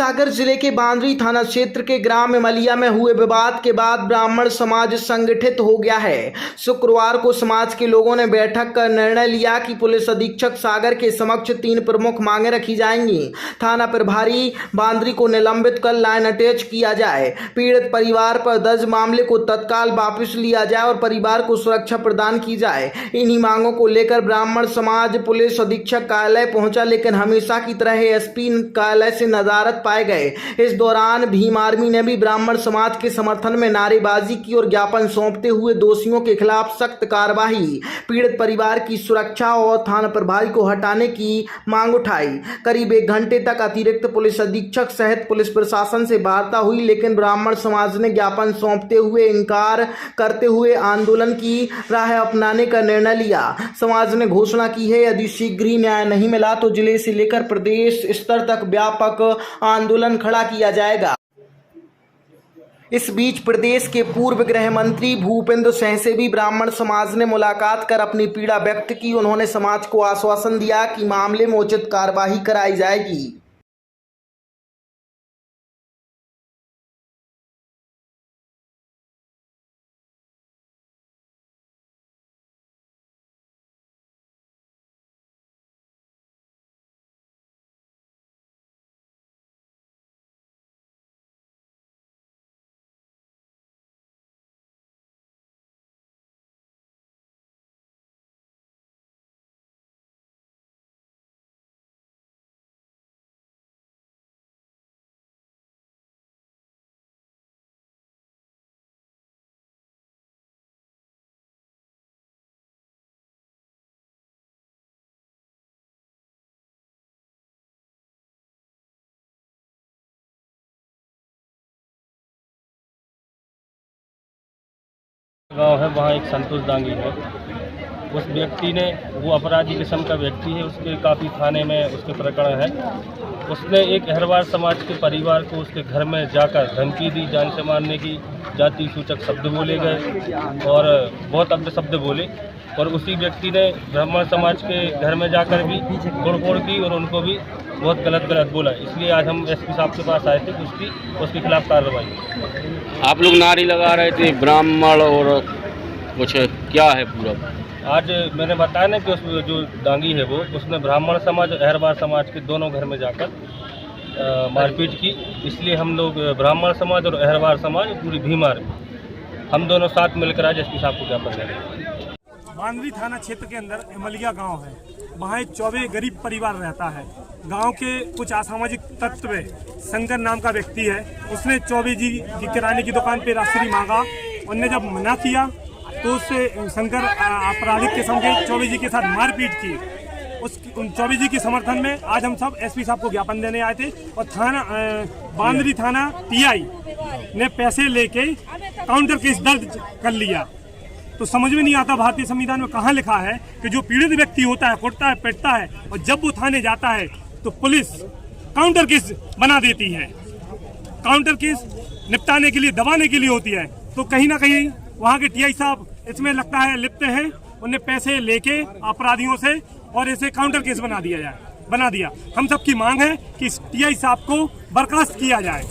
सागर जिले के बांद्री थाना क्षेत्र के ग्राम इमलिया में हुए विवाद के बाद ब्राह्मण समाज संगठित हो गया है। शुक्रवार को समाज के लोगों ने बैठक कर निर्णय लिया कि पुलिस अधीक्षक सागर के समक्ष 3 प्रमुख मांगे रखी जाएंगी। थाना प्रभारी बांद्री को निलंबित कर लाइन अटैच किया जाए, पीड़ित परिवार पर दर्ज मामले को तत्काल वापस लिया जाए और परिवार को सुरक्षा प्रदान की जाए। इन्हीं मांगों को लेकर ब्राह्मण समाज पुलिस अधीक्षक कार्यालय पहुंचा, लेकिन हमेशा की तरह एसपी कार्यालय से नदारत पाए गए। इस दौरान भीम आर्मी ने भी ब्राह्मण समाज के समर्थन में नारेबाजी की और ज्ञापन सौंपते हुए दोषियों के खिलाफ सख्त कार्रवाई, पीड़ित परिवार की सुरक्षा और थाना प्रभारी को हटाने की मांग उठाई। करीब 1 घंटे तक अतिरिक्त पुलिस अधीक्षक सहित पुलिस प्रशासन से वार्ता हुई, लेकिन ब्राह्मण समाज ने ज्ञापन सौंपते हुए इंकार करते हुए आंदोलन की राह अपनाने का निर्णय लिया। समाज ने घोषणा की है, यदि शीघ्र ही न्याय नहीं मिला तो जिले से लेकर प्रदेश स्तर तक व्यापक आंदोलन खड़ा किया जाएगा। इस बीच प्रदेश के पूर्व गृह मंत्री भूपेंद्र सिंह से भी ब्राह्मण समाज ने मुलाकात कर अपनी पीड़ा व्यक्त की। उन्होंने समाज को आश्वासन दिया कि मामले में उचित कार्रवाई कराई जाएगी। गांव है, वहाँ एक संतोष दांगी है। उस व्यक्ति ने, वो अपराधी किस्म का व्यक्ति है, उसके काफ़ी थाने में उसके प्रकरण है। उसने एक अहरवार समाज के परिवार को उसके घर में जाकर धमकी दी, जान से मारने की, जाति सूचक शब्द बोले गए और बहुत अपशब्द बोले। और उसी व्यक्ति ने ब्राह्मण समाज के घर में जाकर भी तोड़फोड़ की और उनको भी बहुत गलत बोला। इसलिए आज हम एसपी साहब के पास आए थे कि उसके खिलाफ कार्रवाई। आप लोग नारे लगा रहे थे ब्राह्मण और कुछ क्या है पूरा? आज मैंने बताया ना कि उस जो दांगी है वो, उसने ब्राह्मण समाज अहरवार समाज के दोनों घर में जाकर मारपीट की। इसलिए हम लोग ब्राह्मण समाज और अहरवार समाज, पूरी भीम आर्मी, हम दोनों साथ मिलकर आज एसपी साहब को ज्ञापन करेंगे। बांद्री थाना क्षेत्र के अंदर इमलिया गांव है। वहाँ एक चौबे गरीब परिवार रहता है। गांव के कुछ असामाजिक तत्व, शंकर नाम का व्यक्ति है, उसने चौबे जी की किराने की दुकान पे राशि मांगा। उनने जब मना किया तो उससे शंकर आपराधिक किस्म के चौबे जी के साथ मारपीट की। उन चौबे जी के समर्थन में आज हम सब एसपी साहब को ज्ञापन देने आए थे और थाना बांद्री थाना टीआई ने पैसे लेके काउंटर केस दर्ज कर लिया। तो समझ में नहीं आता भारतीय संविधान में कहाँ लिखा है कि जो पीड़ित व्यक्ति होता है, कुटता है, पिटता है और जब वो थाने जाता है तो पुलिस काउंटर केस बना देती है। काउंटर केस निपटाने के लिए, दबाने के लिए होती है। तो कहीं ना कहीं वहाँ के टीआई साहब इसमें लगता है लिप्त हैं। उन्हें पैसे लेके अपराधियों से और इसे काउंटर केस बना दिया। हम सबकी मांग है कि इस टीआई साहब को बर्खास्त किया जाए।